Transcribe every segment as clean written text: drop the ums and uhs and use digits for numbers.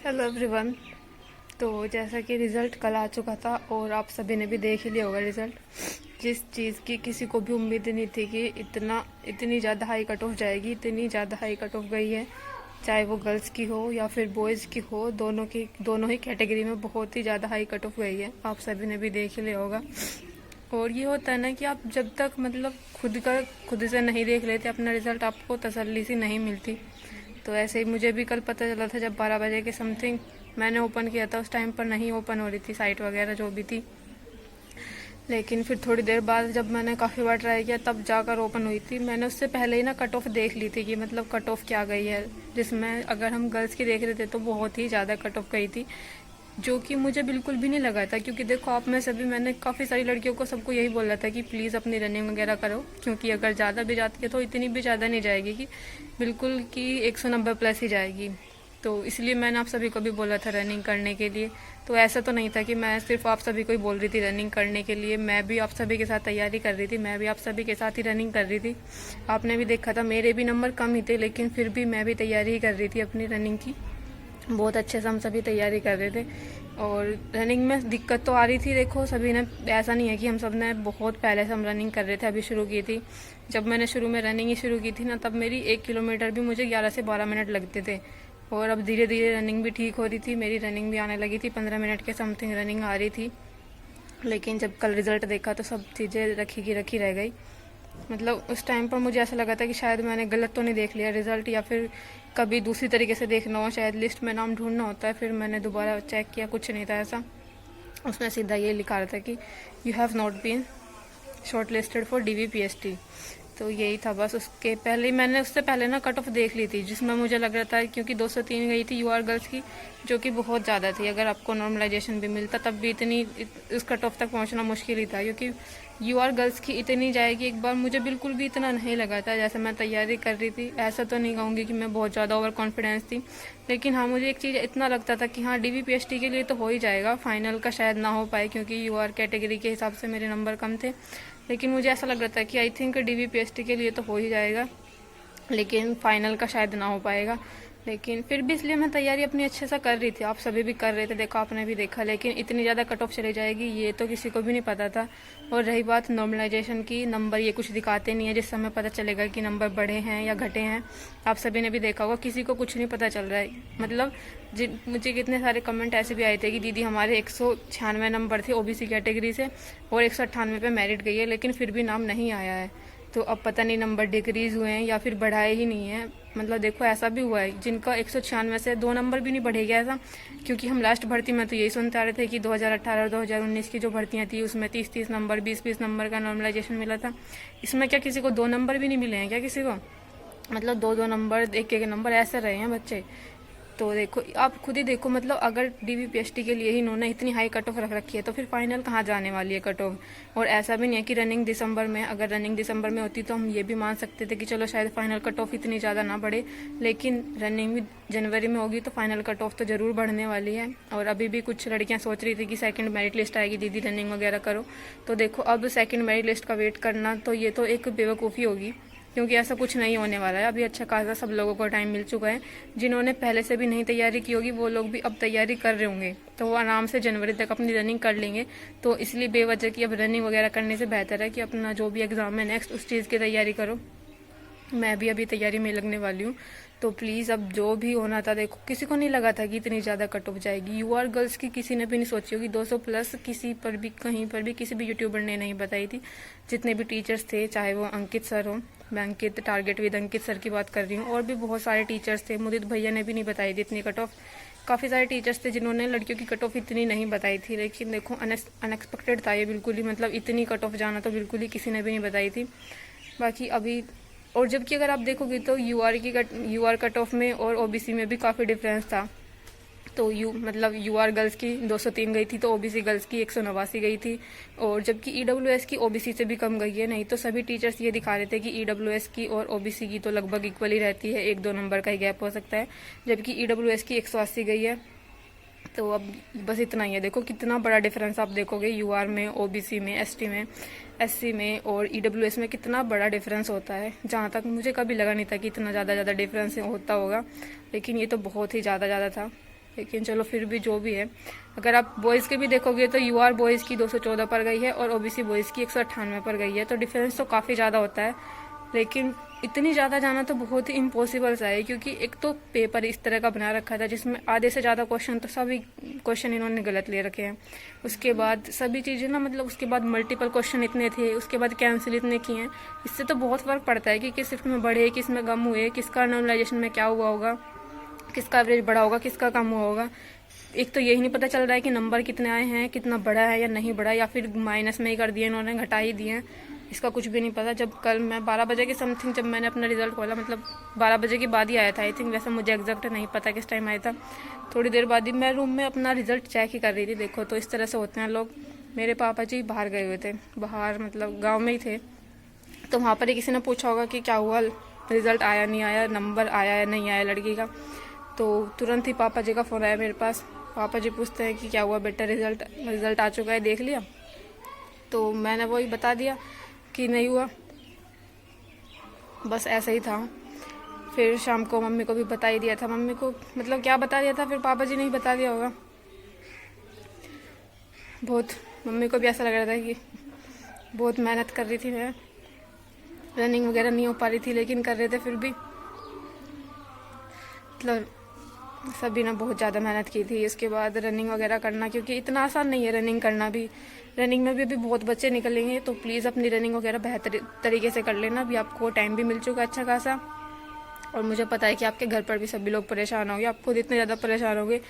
Hello everyone. तो जैसा कि रिज़ल्ट कल आ चुका था और आप सभी ने भी देख ही लिया होगा रिज़ल्ट। जिस चीज़ की किसी को भी उम्मीद नहीं थी कि इतनी ज़्यादा हाई कट ऑफ जाएगी, इतनी ज़्यादा हाई कट ऑफ गई है। चाहे वो गर्ल्स की हो या फिर बॉयज़ की हो, दोनों ही कैटेगरी में बहुत ही ज़्यादा हाई कट ऑफ गई है। आप सभी ने भी देख ही लिया होगा। और ये होता है ना कि आप जब तक मतलब खुद से नहीं देख लेते अपना रिज़ल्ट, आपको तसल्ली सी नहीं मिलती। तो ऐसे ही मुझे भी कल पता चला था, जब 12 बजे के समथिंग मैंने ओपन किया था। उस टाइम पर नहीं ओपन हो रही थी साइट वगैरह जो भी थी, लेकिन फिर थोड़ी देर बाद जब मैंने काफ़ी बार ट्राई किया तब जाकर ओपन हुई थी। मैंने उससे पहले ही ना कट ऑफ देख ली थी कि मतलब कट ऑफ क्या गई है, जिसमें अगर हम गर्ल्स की देख रहे थे तो बहुत ही ज़्यादा कट ऑफ गई थी, जो कि मुझे बिल्कुल भी नहीं लगा था। क्योंकि देखो, आप में सभी, मैंने काफ़ी सारी लड़कियों को सबको यही बोला था कि प्लीज़ अपनी रनिंग वगैरह करो, क्योंकि अगर ज़्यादा भी जाती है तो इतनी भी ज़्यादा नहीं जाएगी कि बिल्कुल कि 190 प्लस ही जाएगी। तो इसलिए मैंने आप सभी को भी बोला था रनिंग करने के लिए। तो ऐसा तो नहीं था कि मैं सिर्फ आप सभी को ही बोल रही थी रनिंग करने के लिए, मैं भी आप सभी के साथ तैयारी कर रही थी, मैं भी आप सभी के साथ ही रनिंग कर रही थी। आपने भी देखा था मेरे भी नंबर कम ही थे, लेकिन फिर भी मैं भी तैयारी ही कर रही थी अपनी रनिंग की। बहुत अच्छे से हम सभी तैयारी कर रहे थे। और रनिंग में दिक्कत तो आ रही थी, देखो सभी ने, ऐसा नहीं है कि हम सब ने बहुत पहले से हम रनिंग कर रहे थे, अभी शुरू की थी। जब मैंने शुरू में रनिंग ही शुरू की थी ना, तब मेरी 1 किलोमीटर भी मुझे 11 से 12 मिनट लगते थे। और अब धीरे धीरे रनिंग भी ठीक हो रही थी, मेरी रनिंग भी आने लगी थी, 15 मिनट के समथिंग रनिंग आ रही थी। लेकिन जब कल रिज़ल्ट देखा तो सब चीज़ें रखी की रखी रह गई। मतलब उस टाइम पर मुझे ऐसा लगा था कि शायद मैंने गलत तो नहीं देख लिया रिज़ल्ट, या फिर कभी दूसरी तरीके से देखना हो, शायद लिस्ट में नाम ढूंढना होता है। फिर मैंने दोबारा चेक किया, कुछ नहीं था ऐसा। उसमें सीधा ये लिखा रहा था कि you have not been short listed for DVPST। तो यही था बस। उसके पहले मैंने उससे पहले ना कट ऑफ देख ली थी, जिसमें मुझे लग रहा था, क्योंकि 203 गई थी UR गर्ल्स की, जो कि बहुत ज़्यादा थी। अगर आपको नॉर्मलाइजेशन भी मिलता तब भी इस कट ऑफ तक पहुंचना मुश्किल ही था, क्योंकि UR गर्ल्स की इतनी जाएगी एक बार मुझे बिल्कुल भी इतना नहीं लगा था। जैसे मैं तैयारी कर रही थी, ऐसा तो नहीं कहूँगी कि मैं बहुत ज़्यादा ओवर कॉन्फिडेंस थी, लेकिन हाँ, मुझे एक चीज़ इतना लगता था कि हाँ, DVPST के लिए तो हो ही जाएगा, फाइनल का शायद ना हो पाए, क्योंकि UR कैटेगरी के हिसाब से मेरे नंबर कम थे। लेकिन मुझे ऐसा लग रहा था कि आई थिंक DVPST के लिए तो हो ही जाएगा, लेकिन फाइनल का शायद ना हो पाएगा। लेकिन फिर भी इसलिए मैं तैयारी अपनी अच्छे से कर रही थी, आप सभी भी कर रहे थे, देखो आपने भी देखा। लेकिन इतनी ज़्यादा कट ऑफ चली जाएगी ये तो किसी को भी नहीं पता था। और रही बात नॉर्मलाइजेशन की, नंबर ये कुछ दिखाते नहीं है जिससे हमें पता चलेगा कि नंबर बढ़े हैं या घटे हैं। आप सभी ने भी देखा होगा, किसी को कुछ नहीं पता चल रहा है। मतलब मुझे कितने सारे कमेंट ऐसे भी आए थे कि दीदी हमारे 196 नंबर थे OBC कैटेगरी से और 198 पे मेरिट गई है, लेकिन फिर भी नाम नहीं आया है। तो अब पता नहीं नंबर डिक्रीज हुए हैं या फिर बढ़ाए ही नहीं है। मतलब देखो, ऐसा भी हुआ है जिनका 196 से 2 नंबर भी नहीं बढ़े गया ऐसा। क्योंकि हम लास्ट भर्ती में तो यही सुनते आ रहे थे कि 2018 और 2019 की जो भर्तियां थी उसमें 30-30 नंबर, 20-20 नंबर का नॉर्मलाइजेशन मिला था। इसमें क्या किसी को 2 नंबर भी नहीं मिले हैं क्या किसी को? मतलब 2-2 नंबर, एक नंबर ऐसे रहे हैं बच्चे। तो देखो, आप खुद ही देखो, मतलब अगर DVPST के लिए ही इन्होंने इतनी हाई कट ऑफ रख रखी है तो फिर फाइनल कहाँ जाने वाली है कट ऑफ। और ऐसा भी नहीं है कि रनिंग दिसंबर में, अगर रनिंग दिसंबर में होती तो हम ये भी मान सकते थे कि चलो शायद फाइनल कट ऑफ इतनी ज़्यादा ना बढ़े, लेकिन रनिंग भी जनवरी में होगी तो फाइनल कट ऑफ तो ज़रूर बढ़ने वाली है। और अभी भी कुछ लड़कियाँ सोच रही थी कि सेकेंड मेरिट लिस्ट आएगी, दीदी रनिंग वगैरह करो। तो देखो, अब सेकेंड मेरिट लिस्ट का वेट करना तो ये तो एक बेवकूफ़ी होगी, क्योंकि ऐसा कुछ नहीं होने वाला है। अभी अच्छा खासा सब लोगों को टाइम मिल चुका है। जिन्होंने पहले से भी नहीं तैयारी की होगी वो लोग भी अब तैयारी कर रहे होंगे, तो वो आराम से जनवरी तक अपनी रनिंग कर लेंगे। तो इसलिए बेवजह की अब रनिंग वगैरह करने से बेहतर है कि अपना जो भी एग्ज़ाम है नेक्स्ट, उस चीज़ की तैयारी करो। मैं भी अभी तैयारी में लगने वाली हूँ। तो प्लीज़, अब जो भी होना था, देखो किसी को नहीं लगा था कि इतनी ज़्यादा कट ऑफ जाएगी। UR गर्ल्स की किसी ने भी नहीं सोची होगी 200 प्लस, किसी पर भी, कहीं पर भी, किसी भी यूट्यूबर ने नहीं बताई थी। जितने भी टीचर्स थे, चाहे वो अंकित सर हो, मैं अंकित टारगेट विद अंकित सर की बात कर रही हूँ, और भी बहुत सारे टीचर्स थे, मुदित भैया ने भी नहीं बताई थी इतनी कट ऑफ। काफ़ी सारे टीचर्स थे जिन्होंने लड़कियों की कट ऑफ इतनी नहीं बताई थी। लेकिन देखो, अनएक्सपेक्टेड था ये बिल्कुल ही, मतलब इतनी कट ऑफ जाना तो बिल्कुल ही किसी ने भी नहीं बताई थी। बाकी अभी, और जबकि अगर आप देखोगे तो UR कट ऑफ में और OBC में भी काफ़ी डिफरेंस था। तो मतलब UR गर्ल्स की 203 गई थी तो OBC गर्ल्स की 189 गई थी। और जबकि EWS की OBC से भी कम गई है। नहीं तो सभी टीचर्स ये दिखा रहे थे कि EWS की और OBC की तो लगभग इक्वल ही रहती है, 1-2 नंबर का ही गैप हो सकता है, जबकि EWS की 180 गई है। तो अब बस इतना ही है। देखो कितना बड़ा डिफरेंस आप देखोगे, UR में, OBC में, ST में, SC में और EWS में कितना बड़ा डिफरेंस होता है। जहाँ तक मुझे कभी लगा नहीं था कि इतना ज़्यादा डिफरेंस होता होगा, लेकिन ये तो बहुत ही ज़्यादा था। लेकिन चलो फिर भी जो भी है, अगर आप बॉयज़ के भी देखोगे तो यूआर बॉयज़ की 214 पर गई है और ओबीसी बॉयज़ की 198 पर गई है, तो डिफरेंस तो काफ़ी ज़्यादा होता है। लेकिन इतनी ज़्यादा जाना तो बहुत ही इम्पॉसिबल सा है, क्योंकि एक तो पेपर इस तरह का बना रखा था जिसमें आधे से ज़्यादा क्वेश्चन तो सभी क्वेश्चन इन्होंने गलत ले रखे हैं। उसके बाद सभी चीज़ें ना, मतलब उसके बाद मल्टीपल क्वेश्चन इतने थे, उसके बाद कैंसिल इतने किए हैं। इससे तो बहुत फ़र्क पड़ता है कि किस शिफ्ट में बढ़े, किस में कम हुए, किसका नॉर्मलाइजेशन में क्या हुआ होगा, किसका एवरेज बढ़ा होगा, किसका कम हुआ होगा। एक तो यही नहीं पता चल रहा है कि नंबर कितने आए हैं, कितना बढ़ा है या नहीं बढ़ा, या फिर माइनस में ही कर दिए इन्होंने, घटा ही दिए, इसका कुछ भी नहीं पता। जब कल मैं 12 बजे के समथिंग जब मैंने अपना रिजल्ट खोला, मतलब 12 बजे के बाद ही आया था आई थिंक, वैसे मुझे एग्जैक्ट नहीं पता किस टाइम आया था, थोड़ी देर बाद ही मैं रूम में अपना रिजल्ट चेक ही कर रही थी। देखो तो इस तरह से होते हैं लोग। मेरे पापा जी बाहर गए हुए थे, बाहर मतलब गाँव में ही थे, तो वहाँ पर ही किसी ने पूछा होगा कि क्या हुआ, रिजल्ट आया नहीं आया, नंबर आया या नहीं आया लड़की का। तो तुरंत ही पापा जी का फ़ोन आया मेरे पास। पापा जी पूछते हैं कि क्या हुआ बेटा, रिजल्ट आ चुका है, देख लिया? तो मैंने वही बता दिया कि नहीं हुआ, बस ऐसा ही था। फिर शाम को मम्मी को भी बता ही दिया था। मम्मी को मतलब क्या बता दिया था, फिर पापा जी ने ही बता दिया होगा। बहुत मम्मी को भी ऐसा लग रहा था कि बहुत मेहनत कर रही थी मैं, रनिंग वगैरह नहीं हो पा रही थी लेकिन कर रहे थे फिर भी, मतलब सभी ने बहुत ज़्यादा मेहनत की थी। इसके बाद रनिंग वगैरह करना, क्योंकि इतना आसान नहीं है रनिंग करना भी, रनिंग में भी अभी बहुत बच्चे निकलेंगे, तो प्लीज़ अपनी रनिंग वगैरह बेहतर तरीके से कर लेना। अभी आपको टाइम भी मिल चुका है अच्छा खासा, और मुझे पता है कि आपके घर पर भी सभी लोग परेशान होंगे, आप खुद इतने ज़्यादा परेशान होंगे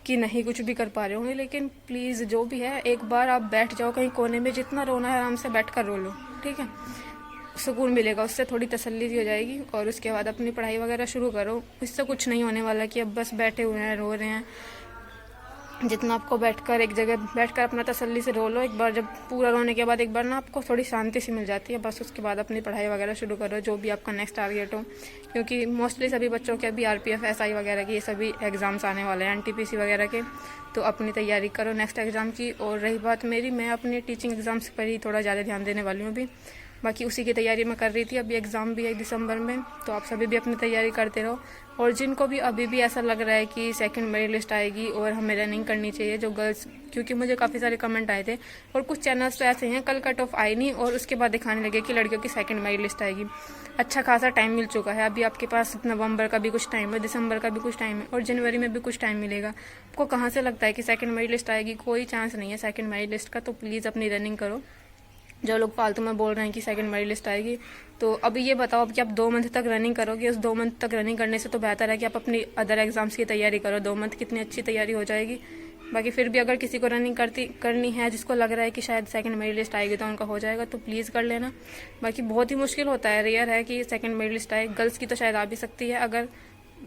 कि नहीं कुछ भी कर पा रहे होंगे। लेकिन प्लीज़ जो भी है, एक बार आप बैठ जाओ कहीं कोने में, जितना रोना है आराम से बैठ कर रो लो, ठीक है? सुकून मिलेगा, उससे थोड़ी तसल्ली सी हो जाएगी, और उसके बाद अपनी पढ़ाई वगैरह शुरू करो। इससे कुछ नहीं होने वाला कि अब बस बैठे हुए हैं रो रहे हैं। जितना आपको बैठकर एक जगह बैठकर अपना तसल्ली से रो लो, एक बार जब पूरा रोने के बाद एक बार ना आपको थोड़ी शांति सी मिल जाती है, बस उसके बाद अपनी पढ़ाई वगैरह शुरू करो, जो भी आपका नेक्स्ट टारगेट हो। क्योंकि मोस्टली सभी बच्चों के अभी आरपीएफ, एसआई वगैरह की ये सभी एग्ज़ाम्स आने वाले हैं, एनटीपीसी वगैरह के, तो अपनी तैयारी करो नेक्स्ट एग्ज़ाम की। और रही बात मेरी, मैं अपनी टीचिंग एग्ज़ाम्स पर ही थोड़ा ज़्यादा ध्यान देने वाली हूँ अभी, बाकी उसी की तैयारी मैं कर रही थी। अभी एग्ज़ाम भी है दिसंबर में, तो आप सभी भी अपनी तैयारी करते रहो। और जिनको भी अभी भी ऐसा लग रहा है कि सेकंड मेरिट लिस्ट आएगी और हमें रनिंग करनी चाहिए, जो गर्ल्स, क्योंकि मुझे काफ़ी सारे कमेंट आए थे, और कुछ चैनल्स तो ऐसे हैं कल कट ऑफ आई नहीं और उसके बाद दिखाने लगे कि लड़कियों की सेकंड मेरिट लिस्ट आएगी। अच्छा खासा टाइम मिल चुका है, अभी आपके पास नवंबर का भी कुछ टाइम है, दिसंबर का भी कुछ टाइम है, और जनवरी में भी कुछ टाइम मिलेगा। आपको कहाँ से लगता है कि सेकंड मेरिट लिस्ट आएगी? कोई चांस नहीं है सेकंड मेरिट लिस्ट का। तो प्लीज़ अपनी रनिंग करो। जो लोग फालतू में बोल रहे हैं कि सेकंड मेरिट लिस्ट आएगी, तो अभी ये बताओ कि आप 2 मंथ तक रनिंग करोगे। उस 2 मंथ तक रनिंग करने से तो बेहतर है कि आप अपनी अदर एग्जाम्स की तैयारी करो। 2 मंथ कितनी अच्छी तैयारी हो जाएगी। बाकी फिर भी अगर किसी को रनिंग करनी है, जिसको लग रहा है कि शायद सेकंड मेरिट लिस्ट आएगी तो उनका हो जाएगा, तो प्लीज़ कर लेना। बाकी बहुत ही मुश्किल होता है, रेयर है कि सेकंड मेरिट लिस्ट आए। गर्ल्स की तो शायद आ भी सकती है अगर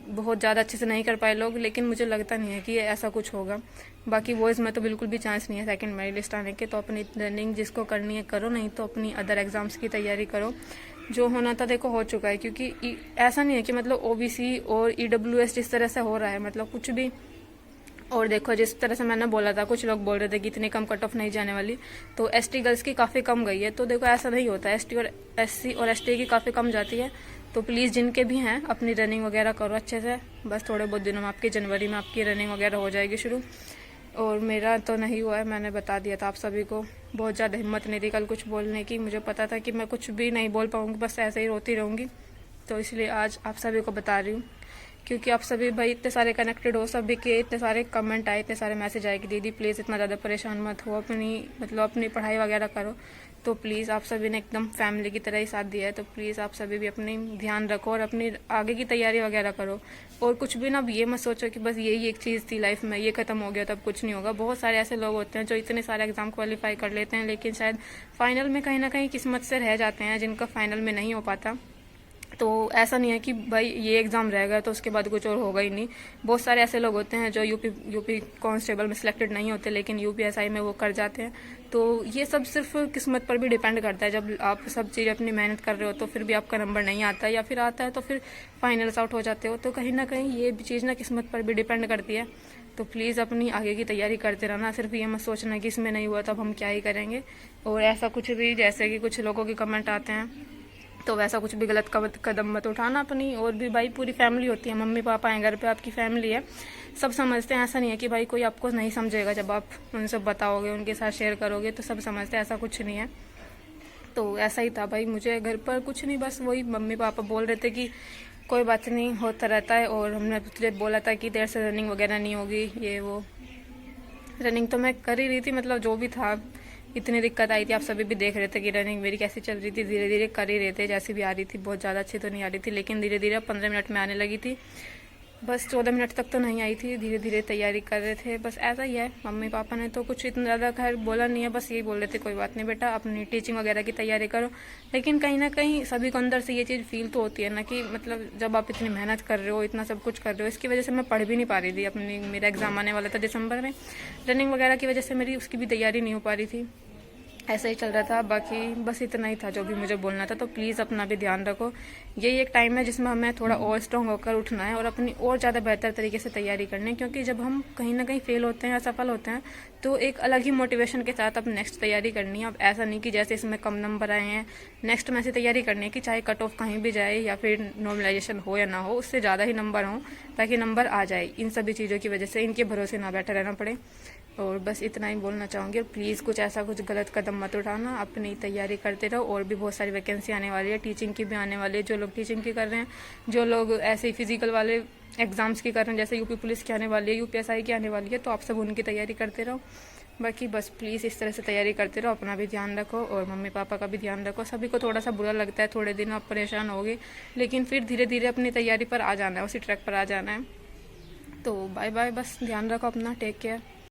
बहुत ज़्यादा अच्छे से नहीं कर पाए लोग, लेकिन मुझे लगता नहीं है कि ऐसा कुछ होगा। बाकी बॉयज़ में तो बिल्कुल भी चांस नहीं है सेकंड मेरिट लिस्ट आने के। तो अपनी रनिंग जिसको करनी है करो, नहीं तो अपनी अदर एग्ज़ाम्स की तैयारी करो। जो होना था देखो हो चुका है, क्योंकि ऐसा नहीं है कि मतलब ओबीसी और ईडब्ल्यूएस जिस तरह से हो रहा है, मतलब कुछ भी। और देखो जिस तरह से मैंने बोला था, कुछ लोग बोल रहे थे कि इतनी कम कट ऑफ नहीं जाने वाली, तो एसटी गर्ल्स की काफ़ी कम गई है। तो देखो ऐसा नहीं होता, एसटी और एससी और एसटी की काफ़ी कम जाती है। तो प्लीज़ जिनके भी हैं अपनी रनिंग वगैरह करो अच्छे से। बस थोड़े बहुत दिनों में आपकी जनवरी में आपकी रनिंग वगैरह हो जाएगी शुरू। और मेरा तो नहीं हुआ है, मैंने बता दिया था आप सभी को। बहुत ज़्यादा हिम्मत नहीं थी कल कुछ बोलने की, मुझे पता था कि मैं कुछ भी नहीं बोल पाऊँगी, बस ऐसे ही रोती रहूँगी। तो इसलिए आज आप सभी को बता रही हूँ, क्योंकि आप सभी भाई इतने सारे कनेक्टेड हो, सभी के इतने सारे कमेंट आए, इतने सारे मैसेज आए कि दीदी प्लीज़ इतना ज़्यादा परेशान मत हो, अपनी पढ़ाई वगैरह करो। तो प्लीज़ आप सभी ने एकदम फैमिली की तरह ही साथ दिया है, तो प्लीज़ आप सभी भी अपनी ध्यान रखो और अपनी आगे की तैयारी वगैरह करो। और कुछ भी ना ये मत सोचो कि बस यही एक चीज़ थी लाइफ में, ये ख़त्म हो गया तब कुछ नहीं होगा। बहुत सारे ऐसे लोग होते हैं जो इतने सारे एग्ज़ाम क्वालिफाई कर लेते हैं, लेकिन शायद फाइनल में कहीं ना कहीं किस्मत से रह जाते हैं, जिनका फाइनल में नहीं हो पाता। तो ऐसा नहीं है कि भाई ये एग्ज़ाम रह गया तो उसके बाद कुछ और होगा ही नहीं। बहुत सारे ऐसे लोग होते हैं जो यूपी कांस्टेबल में सिलेक्टेड नहीं होते, लेकिन यूपीएसआई में वो कर जाते हैं। तो ये सब सिर्फ किस्मत पर भी डिपेंड करता है। जब आप सब चीज़ अपनी मेहनत कर रहे हो तो फिर भी आपका नंबर नहीं आता है, या फिर आता है तो फिर फाइनल्स आउट हो जाते हो। तो कहीं ना कहीं ये चीज़ ना किस्मत पर भी डिपेंड करती है। तो प्लीज़ अपनी आगे की तैयारी करते रहना। सिर्फ ये मत सोचना कि इसमें नहीं हुआ तो अब हम क्या ही करेंगे। और ऐसा कुछ भी, जैसे कि कुछ लोगों के कमेंट आते हैं तो वैसा कुछ भी गलत कदम मत उठाना अपनी। और भी भाई पूरी फैमिली होती है, मम्मी पापा हैं घर पे, आपकी फैमिली है, सब समझते हैं। ऐसा नहीं है कि भाई कोई आपको नहीं समझेगा, जब आप उनसे बताओगे, उनके साथ शेयर करोगे तो सब समझते हैं, ऐसा कुछ नहीं है। तो ऐसा ही था भाई, मुझे घर पर कुछ नहीं, बस वही मम्मी पापा बोल रहे थे कि कोई बात नहीं, होता रहता है। और हमने तुझे बोला था कि देर से रनिंग वगैरह नहीं होगी, ये वो। रनिंग तो मैं कर ही रही थी, मतलब जो भी था। इतनी दिक्कत आई थी, आप सभी भी देख रहे थे कि रनिंग मेरी कैसी चल रही थी। धीरे धीरे कर ही रहे थे, जैसी भी आ रही थी, बहुत ज़्यादा अच्छी तो नहीं आ रही थी, लेकिन धीरे धीरे 15 मिनट में आने लगी थी। बस 14 मिनट तक तो नहीं आई थी, धीरे धीरे तैयारी कर रहे थे। बस ऐसा ही है, मम्मी पापा ने तो कुछ इतना ज़्यादा खैर बोला नहीं है, बस यही बोल रहे थे कोई बात नहीं बेटा, अपनी टीचिंग वगैरह की तैयारी करो। लेकिन कहीं ना कहीं सभी को अंदर से ये चीज़ फील तो होती है ना कि मतलब जब आप इतनी मेहनत कर रहे हो, इतना सब कुछ कर रहे हो, इसकी वजह से मैं पढ़ भी नहीं पा रही थी अपनी। मेरा एग्ज़ाम आने वाला था दिसंबर में, रनिंग वगैरह की वजह से मेरी उसकी भी तैयारी नहीं हो पा रही थी। ऐसा ही चल रहा था। बाकी बस इतना ही था जो भी मुझे बोलना था। तो प्लीज़ अपना भी ध्यान रखो, यही एक टाइम है जिसमें हमें थोड़ा और स्ट्रॉन्ग होकर उठना है और अपनी और ज़्यादा बेहतर तरीके से तैयारी करनी है। क्योंकि जब हम कहीं ना कहीं फेल होते हैं, असफल होते हैं, तो एक अलग ही मोटिवेशन के साथ अब नेक्स्ट तैयारी करनी है। अब ऐसा नहीं कि जैसे इसमें कम नंबर आए हैं, नेक्स्ट में ऐसी तैयारी करनी है कि चाहे कट ऑफ कहीं भी जाए या फिर नॉर्मलाइजेशन हो या ना हो, उससे ज़्यादा ही नंबर हो, ताकि नंबर आ जाए। इन सभी चीज़ों की वजह से इनके भरोसे ना बैठे रहना पड़े। और बस इतना ही बोलना चाहूँगी। और प्लीज़ कुछ ऐसा कुछ गलत कदम मत उठाना, अपनी तैयारी करते रहो। और भी बहुत सारी वैकेंसी आने वाली है, टीचिंग की भी आने वाली है। जो लोग टीचिंग की कर रहे हैं, जो लोग ऐसे ही फिजिकल वाले एग्जाम्स की कर रहे हैं, जैसे यूपी पुलिस की आने वाली है, यूपीएसआई की आने वाली है, तो आप सब उनकी तैयारी करते रहो। बाकी बस प्लीज़ इस तरह से तैयारी करते रहो, अपना भी ध्यान रखो और मम्मी पापा का भी ध्यान रखो। सभी को थोड़ा सा बुरा लगता है, थोड़े दिन आप परेशान होगे, लेकिन फिर धीरे धीरे अपनी तैयारी पर आ जाना है, उसी ट्रैक पर आ जाना है। तो बाय बाय, बस ध्यान रखो अपना, टेक केयर।